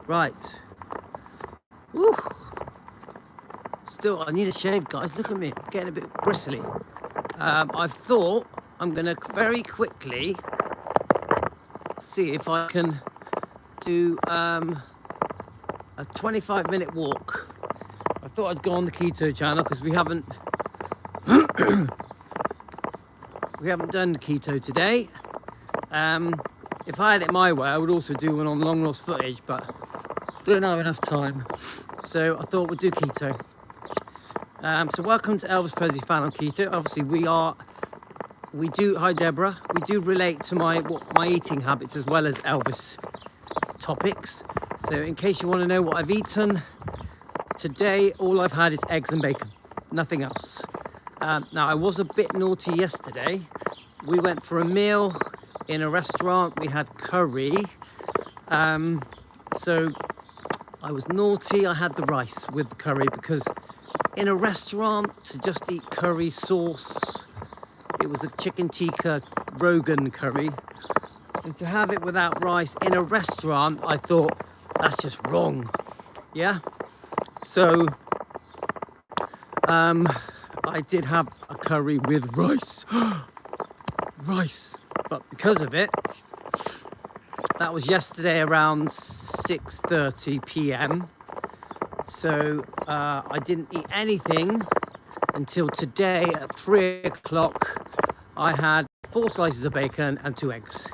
Right. Woo. Still, I need a shave, guys. Look at me, I'm getting a bit bristly. I thought I'm gonna very quickly see if I can do a 25-minute walk. I thought I'd go on the keto channel because we haven't done the keto today. If I had it my way, I would also do one on long lost footage, but don't have enough time. So I thought we'd do keto. So welcome to Elvis Presley Fan on Keto. Obviously hi Deborah, we do relate to my eating habits as well as Elvis topics. So in case you want to know what I've eaten, today all I've had is eggs and bacon, nothing else. Now I was a bit naughty yesterday. We went for a meal in a restaurant, we had curry. So I was naughty, I had the rice with the curry because in a restaurant to just eat curry sauce, it was a chicken tikka Rogan curry, and to have it without rice in a restaurant, I thought that's just wrong. Yeah, so I did have a curry with rice. Rice, but because of it, that was yesterday around 6:30 p.m. So I didn't eat anything until today at 3 o'clock. I had 4 slices of bacon and 2 eggs.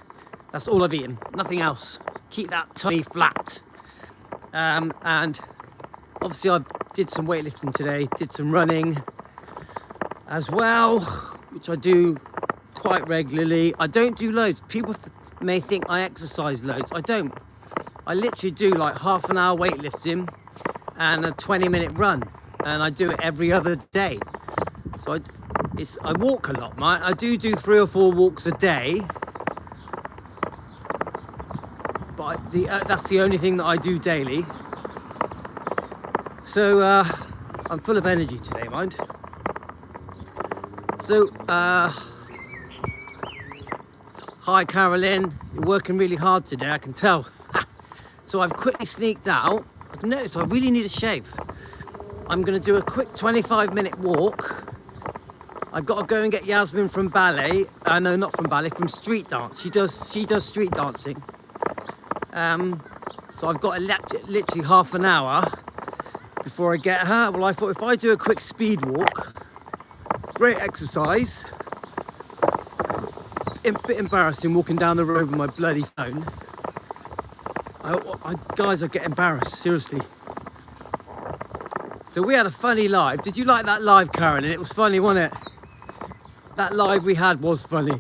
That's all I've eaten, nothing else. Keep that tummy flat. And obviously I did some weightlifting today, did some running as well, which I do quite regularly. I don't do loads. People may think I exercise loads. I don't. I literally do like half an hour weightlifting and a 20-minute run, and I do it every other day. So I walk a lot, mate. I do 3 or 4 walks a day, but that's the only thing that I do daily. So I'm full of energy today, mind. So hi Carolyn, you're working really hard today, I can tell. So I've quickly sneaked out. I've noticed I really need a shave. I'm going to do a quick 25-minute walk. I've got to go and get Yasmin from ballet. No, not from ballet, from street dance. She does street dancing. So I've got literally half an hour before I get her. Well, I thought if I do a quick speed walk, great exercise. A bit embarrassing walking down the road with my bloody phone. Guys, I get embarrassed, seriously. So we had a funny live. Did you like that live, Karen? And it was funny, wasn't it? That live we had was funny,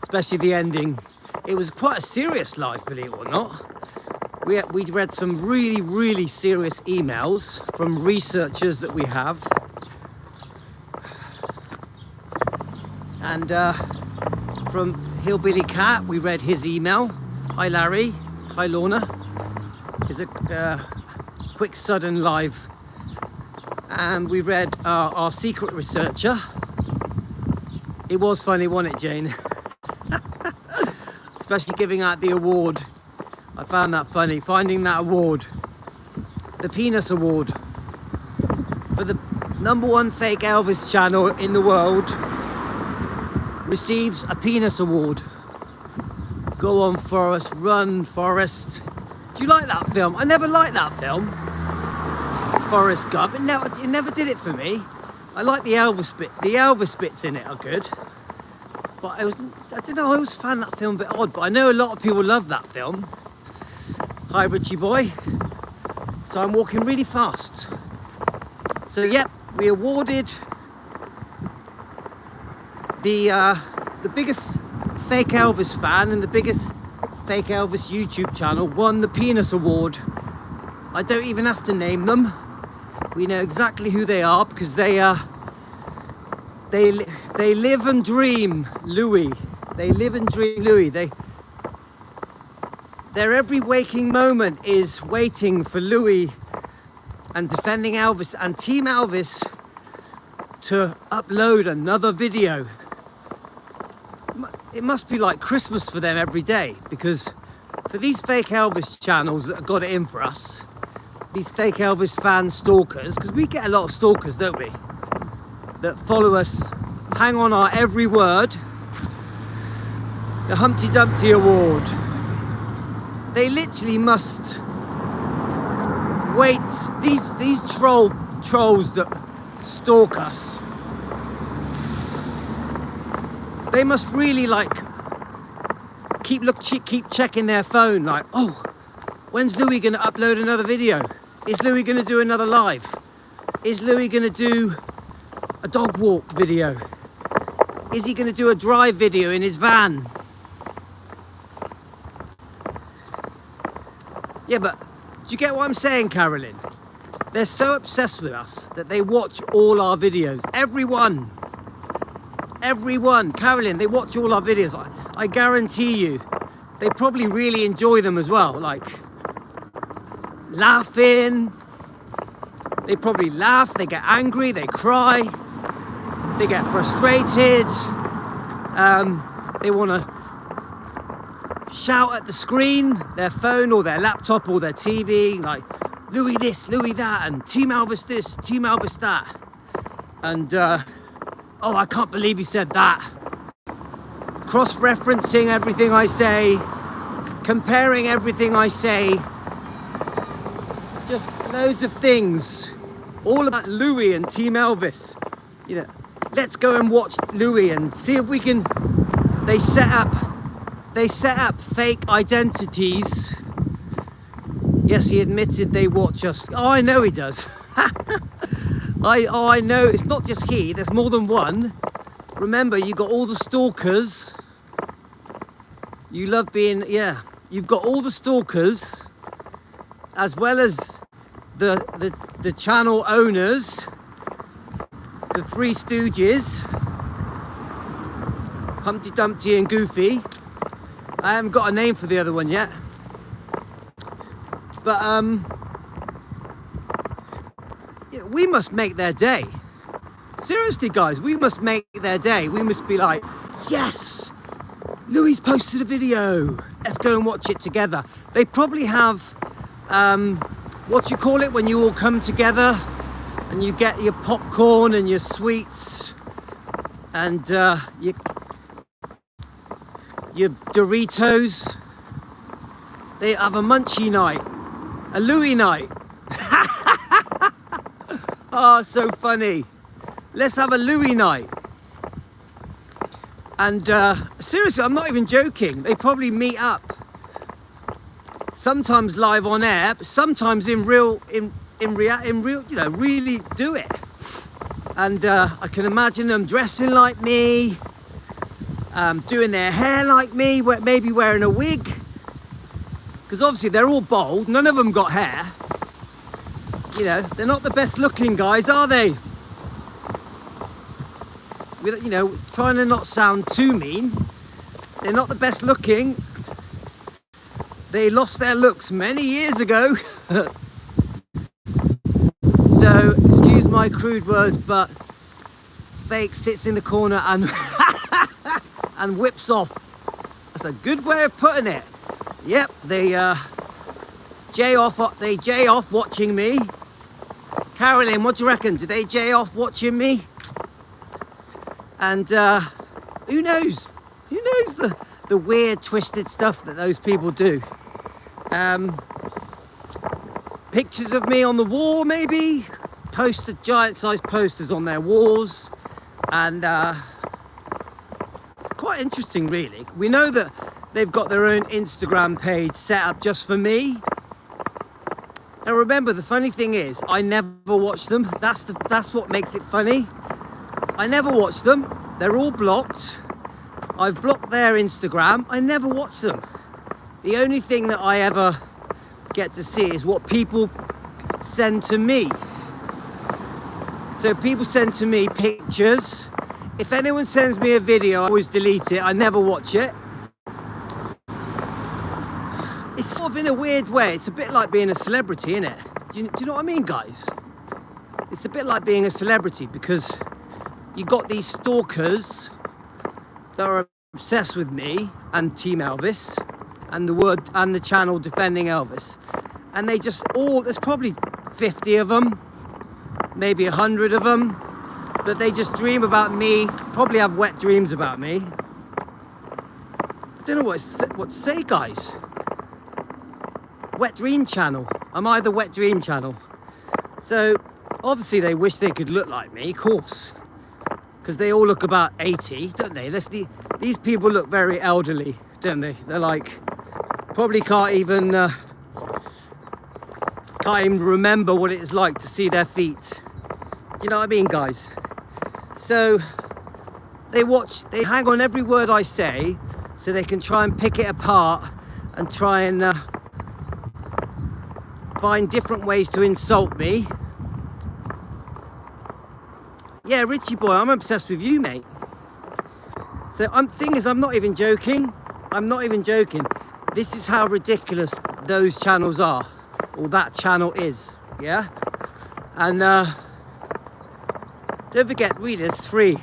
especially the ending. It was quite a serious live, believe it or not. We'd read some really, really serious emails from researchers that we have. And from Hillbilly Cat, we read his email. Hi Larry, hi Lorna. It's a quick sudden live. And we read our secret researcher. It was funny, wasn't it, Jane? Especially giving out the award. I found that funny, finding that award. The Penis Award. For the #1 fake Elvis channel in the world. Receives a Penis Award. Go on, Forrest, run, Forrest. Do you like that film? I never liked that film. Forrest Gump. It never did it for me. I like the Elvis bit. The Elvis bits in it are good. But I don't know, I always found that film a bit odd, but I know a lot of people love that film. Hi, Richie boy. So I'm walking really fast. So yep, we awarded the biggest fake Elvis fan and the biggest fake Elvis YouTube channel won the Penis Award. I don't even have to name them. We know exactly who they are because they live and dream Louis. They live and dream Louis. Their every waking moment is waiting for Louis and defending Elvis and Team Elvis to upload another video. It must be like Christmas for them every day because for these fake Elvis channels that have got it in for us, these fake Elvis fan stalkers, because we get a lot of stalkers, don't we, that follow us, hang on our every word. The Humpty Dumpty Award. They literally must wait. These trolls that stalk us, they must really like keep checking their phone, like, oh, when's Louis gonna upload another video? Is Louis gonna do another live? Is Louis gonna do a dog walk video? Is he gonna do a drive video in his van? Yeah, but do you get what I'm saying, Carolyn? They're so obsessed with us that they watch all our videos. Everyone. Carolyn, they watch all our videos. I guarantee you, they probably really enjoy them as well. Like, laughing. They probably laugh, they get angry, they cry, they get frustrated. They want to shout at the screen, their phone or their laptop or their TV, like, Louis this, Louis that, and Team Elvis this, Team Elvis that. And, oh, I can't believe he said that. Cross-referencing everything I say, comparing everything I say, just loads of things, all about Louis and Team Elvis. You know, let's go and watch Louis and see if we can. They set up fake identities. Yes, he admitted they watch us. Oh, I know he does. I know. It's not just he. There's more than one. Remember, you got all the stalkers. You love being, yeah. You've got all the stalkers, as well as the channel owners, the Three Stooges, Humpty Dumpty and Goofy. I haven't got a name for the other one yet. But yeah, we must make their day. Seriously, guys, we must make their day. We must be like, yes, Louis posted a video. Let's go and watch it together. They probably have, what do you call it when you all come together and you get your popcorn and your sweets and your Doritos. They have a munchie night, a Louis night. Oh, so funny. Let's have a Louis night. And seriously, I'm not even joking. They probably meet up. Sometimes live on air, but sometimes in real, you know, really do it. And I can imagine them dressing like me, doing their hair like me, maybe wearing a wig. Because obviously they're all bald. None of them got hair. You know, they're not the best looking guys, are they? You know, trying to not sound too mean. They're not the best looking. They lost their looks many years ago. So, excuse my crude words, but Fake sits in the corner and and whips off. That's a good way of putting it. Yep, they jay off watching me. Carolyn, what do you reckon? Do they jay off watching me? And who knows? Who knows the weird, twisted stuff that those people do? Pictures of me on the wall, maybe? Giant-sized posters on their walls. And quite interesting, really. We know that they've got their own Instagram page set up just for me. Now remember, the funny thing is, I never watch them. That's what makes it funny. I never watch them. They're all blocked. I've blocked their Instagram. I never watch them. The only thing that I ever get to see is what people send to me. So people send to me pictures. If anyone sends me a video, I always delete it. I never watch it. It's sort of in a weird way. It's a bit like being a celebrity, isn't it? Do you know what I mean, guys? It's a bit like being a celebrity because you got these stalkers that are obsessed with me and Team Elvis. and the channel Defending Elvis. And they just all, there's probably 50 of them, maybe 100 of them, but they just dream about me, probably have wet dreams about me. I don't know what to say, guys. Wet dream channel. Am I the wet dream channel? So obviously they wish they could look like me, of course, because they all look about 80, don't they? These people look very elderly, don't they? They're like, probably can't even remember what it's like to see their feet. You know what I mean, guys? So they hang on every word I say, so they can try and pick it apart and try and find different ways to insult me. Yeah, Richie boy, I'm obsessed with you, mate. So thing is, I'm not even joking. I'm not even joking. This is how ridiculous those channels are, or that channel is, yeah? And don't forget, read, there's three.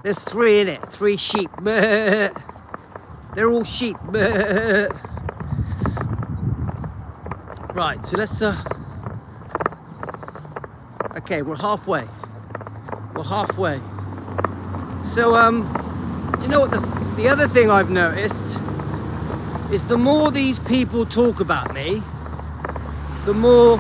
There's three in it, 3 sheep. They're all sheep. Right, so let's, okay, we're halfway. We're halfway. So, do you know what the other thing I've noticed is the more these people talk about me, the more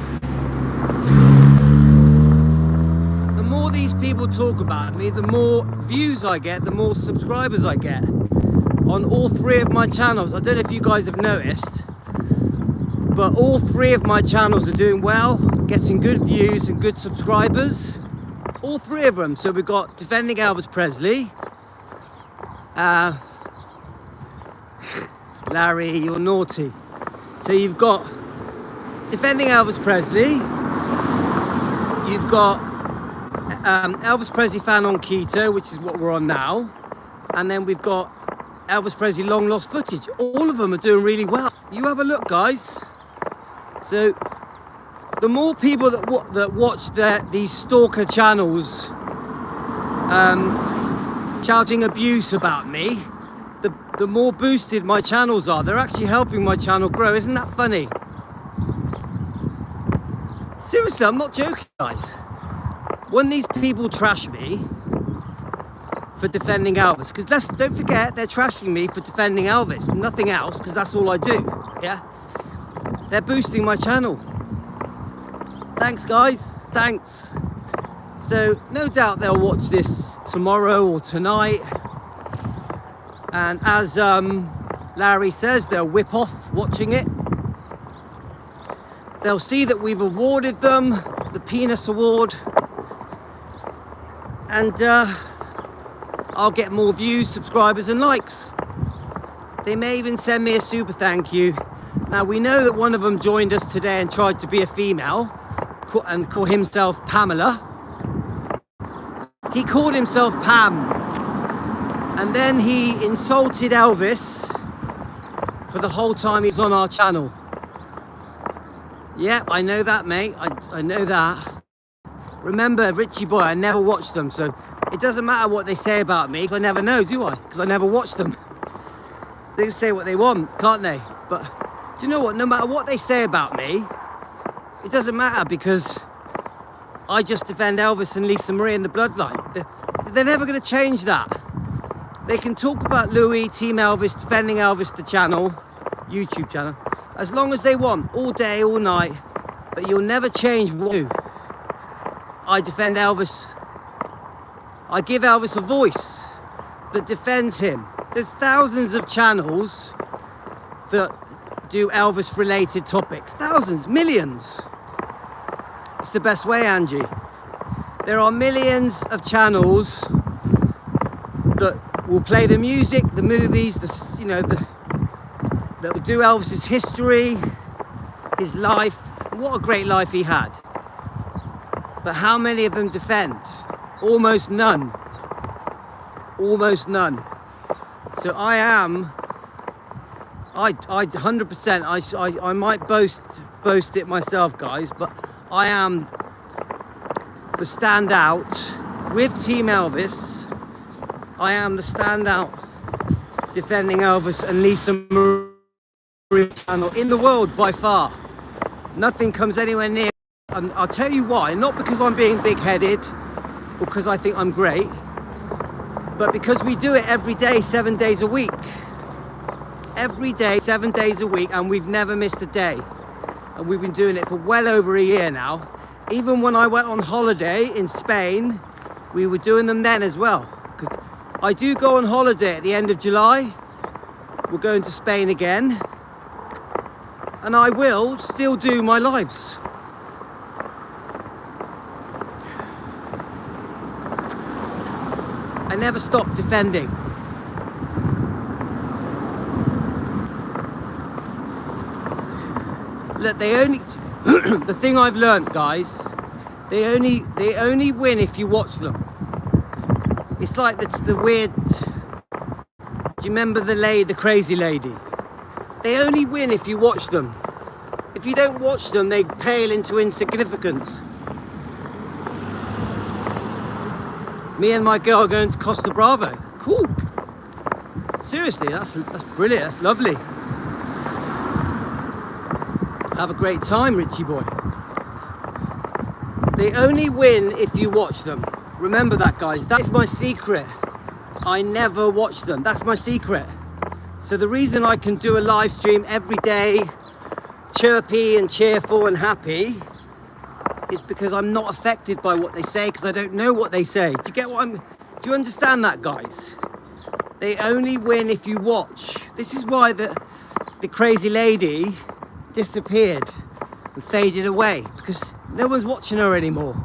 these people talk about me, the more views I get, the more subscribers I get on all 3 of my channels. I don't know if you guys have noticed, but all 3 of my channels are doing well, getting good views and good subscribers. All 3 of them. So we've got Defending Elvis Presley. Larry, you're naughty. So you've got Defending Elvis Presley. You've got Elvis Presley Fan on Keto, which is what we're on now. And then we've got Elvis Presley Long Lost Footage. All of them are doing really well. You have a look, guys. So the more people that watch these stalker channels shouting abuse about me, the more boosted my channels are. They're actually helping my channel grow. Isn't that funny? Seriously, I'm not joking, guys. When these people trash me for defending Elvis, because don't forget, they're trashing me for defending Elvis, nothing else, because that's all I do, yeah? They're boosting my channel. Thanks, guys, thanks. So no doubt they'll watch this tomorrow or tonight, and as Larry says, they'll whip off watching it. They'll see that we've awarded them the Penis Award, and I'll get more views, subscribers and likes. They may even send me a super thank you. Now we know that one of them joined us today and tried to be a female and call himself Pamela. He called himself Pam, and then he insulted Elvis for the whole time he was on our channel. Yeah, I know that, mate. I know that. Remember, Richie boy, I never watch them, so it doesn't matter what they say about me, because I never know, do I? Because I never watch them. They can say what they want, can't they? But do you know what? No matter what they say about me, it doesn't matter, because I just defend Elvis and Lisa Marie and the bloodline. They're never going to change that. They can talk about Louis, Team Elvis, Defending Elvis, the channel, YouTube channel, as long as they want, all day, all night, but you'll never change what I do. I defend Elvis. I give Elvis a voice that defends him. There's thousands of channels that do Elvis related topics. Thousands, millions. It's the best way, Angie. There are millions of channels that will play the music, the movies, that will do Elvis's history, his life. What a great life he had. But how many of them defend? Almost none. Almost none. So I 100%, I might boast it myself, guys, but I am the standout with Team Elvis. I am the standout defending Elvis and Lisa Marie. channel in the world by far. Nothing comes anywhere near. And I'll tell you why. Not because I'm being big-headed or because I think I'm great, but because we do it every day, 7 days a week. Every day, 7 days a week, and we've never missed a day. And we've been doing it for well over a year now. Even when I went on holiday in Spain, we were doing them then as well. Because I do go on holiday at the end of July. We're going to Spain again. And I will still do my lives. I never stop defending. Look, they only the thing I've learned, guys, they only win if you watch them. It's like that's the weird. Do you remember the crazy lady? They only win if you watch them. If you don't watch them, they pale into insignificance. Me and my girl are going to Costa Brava. Cool. Seriously, that's brilliant. That's lovely. Have a great time, Richie boy. They only win if you watch them. Remember that, guys. That's my secret. I never watch them. That's my secret. So the reason I can do a live stream every day, chirpy and cheerful and happy, is because I'm not affected by what they say, because I don't know what they say. Do you get what do you understand that, guys? They only win if you watch. This is why the crazy lady disappeared and faded away, because no one's watching her anymore.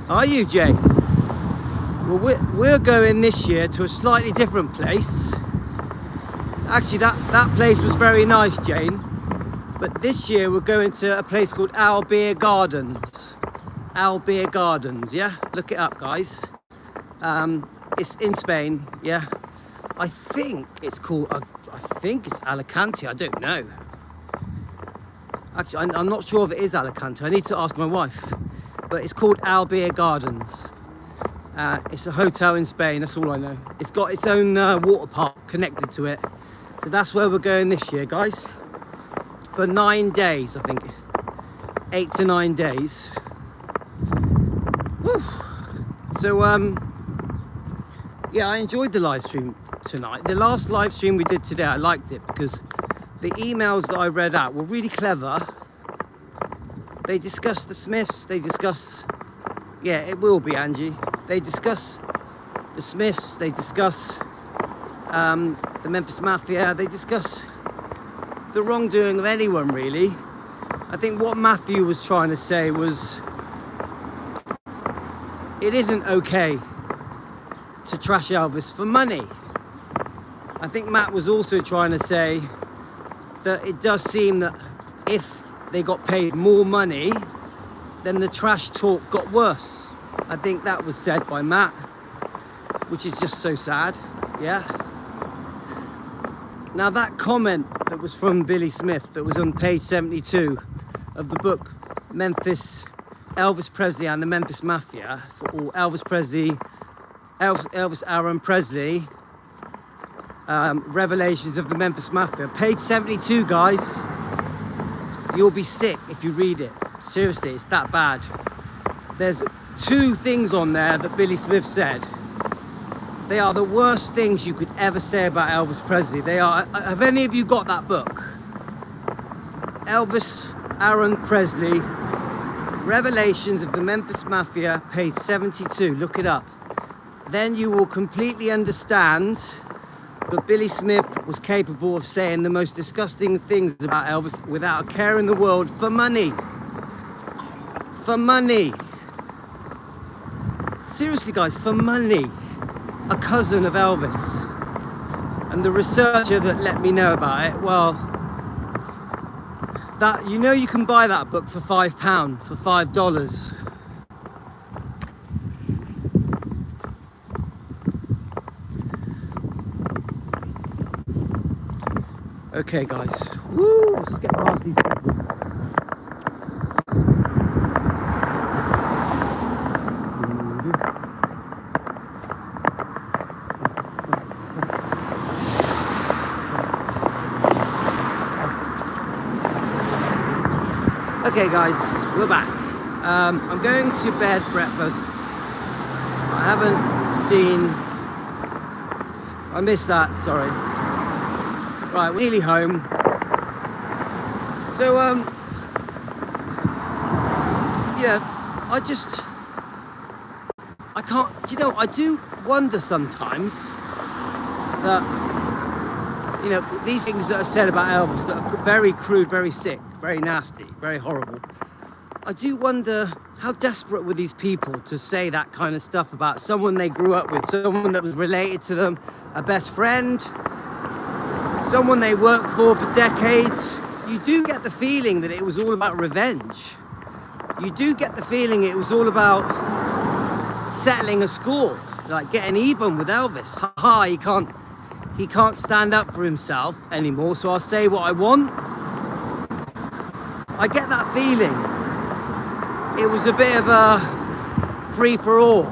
Are you, Jay? Well, we're going this year to a slightly different place. Actually, that place was very nice, Jane. But this year we're going to a place called Albeia Gardens. Albeia Gardens, yeah? Look it up, guys. It's in Spain, yeah? I think it's Alicante, I don't know. Actually, I'm not sure if it is Alicante. I need to ask my wife. But it's called Albeia Gardens. It's a hotel in Spain, that's all I know. It's got its own water park connected to it. So that's where we're going this year, guys. For 9 days, I think. 8 to 9 days. Whew. So, yeah, I enjoyed the live stream tonight. The last live stream we did today, I liked it because the emails that I read out were really clever. They discuss the Smiths, they discuss... Yeah, it will be, Angie. They discuss the Smiths, they discuss the Memphis Mafia, they discuss the wrongdoing of anyone, really. I think what Matthew was trying to say was it isn't okay to trash Elvis for money. I think Matt was also trying to say that it does seem that if they got paid more money, then the trash talk got worse. I think that was said by Matt, which is just so sad, yeah? Now that comment that was from Billy Smith, that was on page 72 of the book Elvis Presley and the Memphis Mafia, or Elvis Aaron Presley, Revelations of the Memphis Mafia. Page 72, guys. You'll be sick if you read it. Seriously, it's that bad. There's 2 things on there that Billy Smith said. They are the worst things you could ever say about Elvis Presley. They are. Have any of you got that book? Elvis Aaron Presley, Revelations of the Memphis Mafia, page 72. Look it up. Then you will completely understand that Billy Smith was capable of saying the most disgusting things about Elvis without a care in the world for money. For money. Seriously, guys, for money. A cousin of Elvis. And the researcher that let me know about it, well, that, you know, you can buy that book for £5, for $5. Okay, guys. Woo! Let's get past these people. Okay guys, we're back. I'm going to bed breakfast. I haven't seen... I missed that, sorry. Right, we're nearly home. So, yeah, I can't, you know, I do wonder sometimes that, you know, these things that are said about Elvis that are very crude, very sick, very nasty, very horrible. I do wonder how desperate were these people to say that kind of stuff about someone they grew up with, someone that was related to them, a best friend, someone they worked for decades. You do get the feeling that it was all about revenge. You do get the feeling it was all about settling a score, like getting even with Elvis. Haha, he can't stand up for himself anymore, so I'll say what I want. I get that feeling. It was a bit of a free-for-all.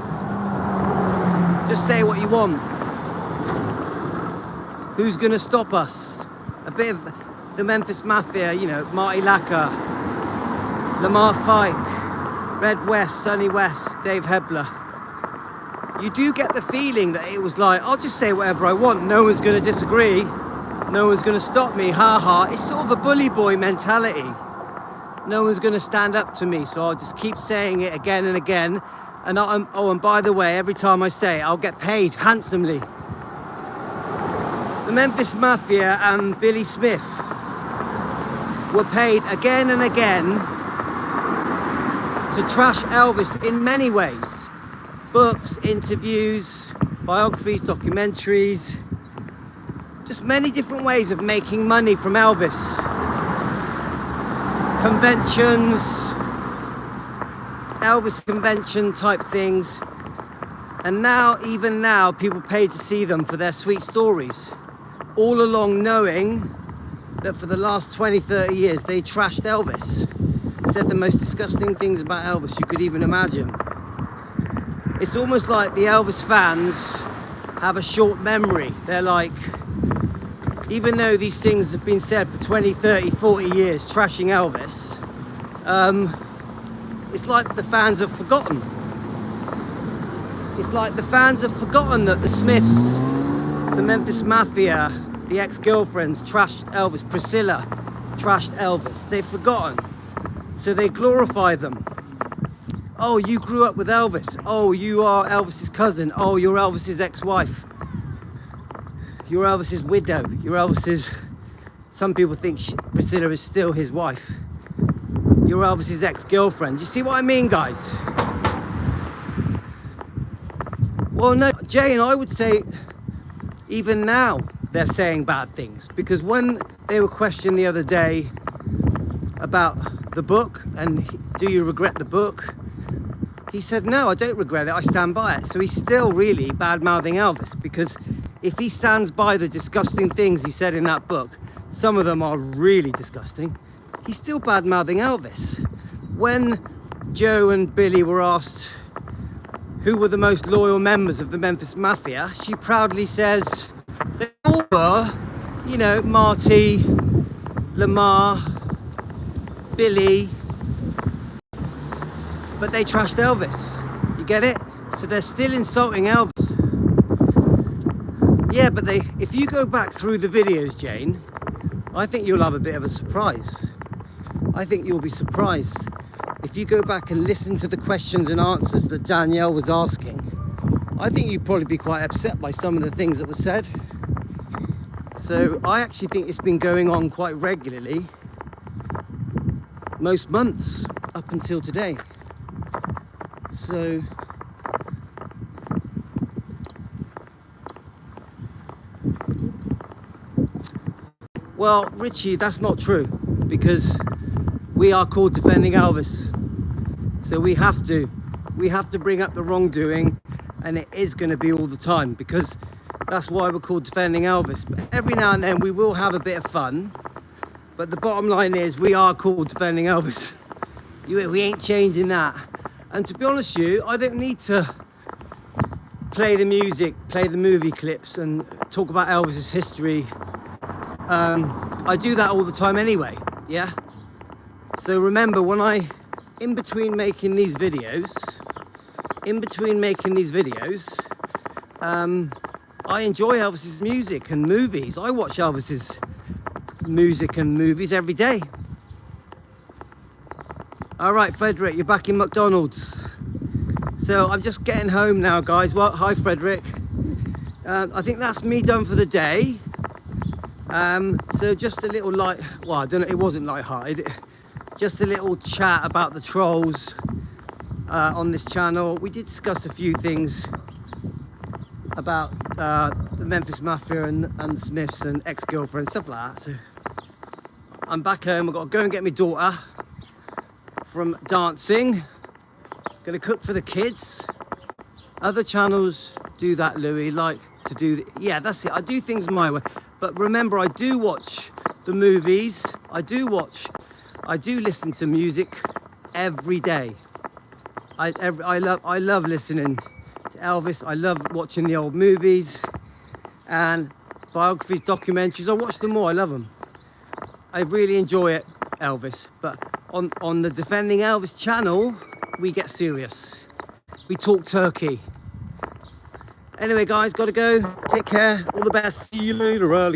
Just say what you want. Who's gonna stop us? A bit of the Memphis Mafia, you know, Marty Lacker, Lamar Fike, Red West, Sonny West, Dave Hebler. You do get the feeling that it was like, I'll just say whatever I want, no one's gonna disagree, no one's gonna stop me, haha. It's sort of a bully boy mentality. No one's gonna stand up to me, so I'll just keep saying it again and again. And and by the way, every time I say it, I'll get paid handsomely. The Memphis Mafia and Billy Smith were paid again and again to trash Elvis in many ways. Books, interviews, biographies, documentaries, just many different ways of making money from Elvis. Conventions, Elvis convention type things. And now, even now, people pay to see them for their sweet stories. All along knowing that for the last 20, 30 years, they trashed Elvis. Said the most disgusting things about Elvis you could even imagine. It's almost like the Elvis fans have a short memory. They're like, even though these things have been said for 20, 30, 40 years, trashing Elvis, it's like the fans have forgotten. It's like the fans have forgotten that the Smiths, the Memphis Mafia, the ex-girlfriends trashed Elvis, Priscilla trashed Elvis. They've forgotten. So they glorify them. Oh, you grew up with Elvis. Oh, you are Elvis's cousin. Oh, you're Elvis's ex-wife. You're Elvis's widow. You're Elvis's... Some people think Priscilla is still his wife. You're Elvis's ex-girlfriend. You see what I mean, guys? Well, no, Jay, and I would say even now they're saying bad things. Because when they were questioned the other day about the book and do you regret the book? He said, no, I don't regret it, I stand by it. So he's still really bad-mouthing Elvis, because if he stands by the disgusting things he said in that book, some of them are really disgusting, he's still bad-mouthing Elvis. When Joe and Billy were asked who were the most loyal members of the Memphis Mafia, she proudly says they all were, you know, Marty, Lamar, Billy, but they trashed Elvis. You get it? So they're still insulting Elvis. Yeah, but if you go back through the videos, Jane, I think you'll have a bit of a surprise. I think you'll be surprised if you go back and listen to the questions and answers that Danielle was asking. I think you'd probably be quite upset by some of the things that were said. So I actually think it's been going on quite regularly, most months up until today. So well, Richie, that's not true, because we are called Defending Elvis. So we have to bring up the wrongdoing, and it is going to be all the time, because that's why we're called Defending Elvis. But every now and then we will have a bit of fun, but the bottom line is we are called Defending Elvis. We ain't changing that. And to be honest with you, I don't need to play the music, play the movie clips and talk about Elvis's history. I do that all the time anyway, yeah? So remember, when in between making these videos, I enjoy Elvis's music and movies. I watch Elvis's music and movies every day. All right, Frederick, you're back in McDonald's. So I'm just getting home now, guys. Well, hi, Frederick. I think that's me done for the day. So just a little I don't know, it wasn't light-hearted. Just a little chat about the trolls on this channel. We did discuss a few things about the Memphis Mafia and the Smiths and ex-girlfriends, stuff like that. So I'm back home. I've got to go and get my daughter from dancing. Gonna cook for the kids. Other channels do that, Louis, like to do, yeah, that's it. I do things my way. But remember, I do watch the movies. I do listen to music every day. I love listening to Elvis. I love watching the old movies and biographies, documentaries. I watch them all. I love them. I really enjoy it, Elvis. But on the Defending Elvis channel, we get serious. We talk turkey. Anyway, guys, gotta go. Take care. All the best. See you later,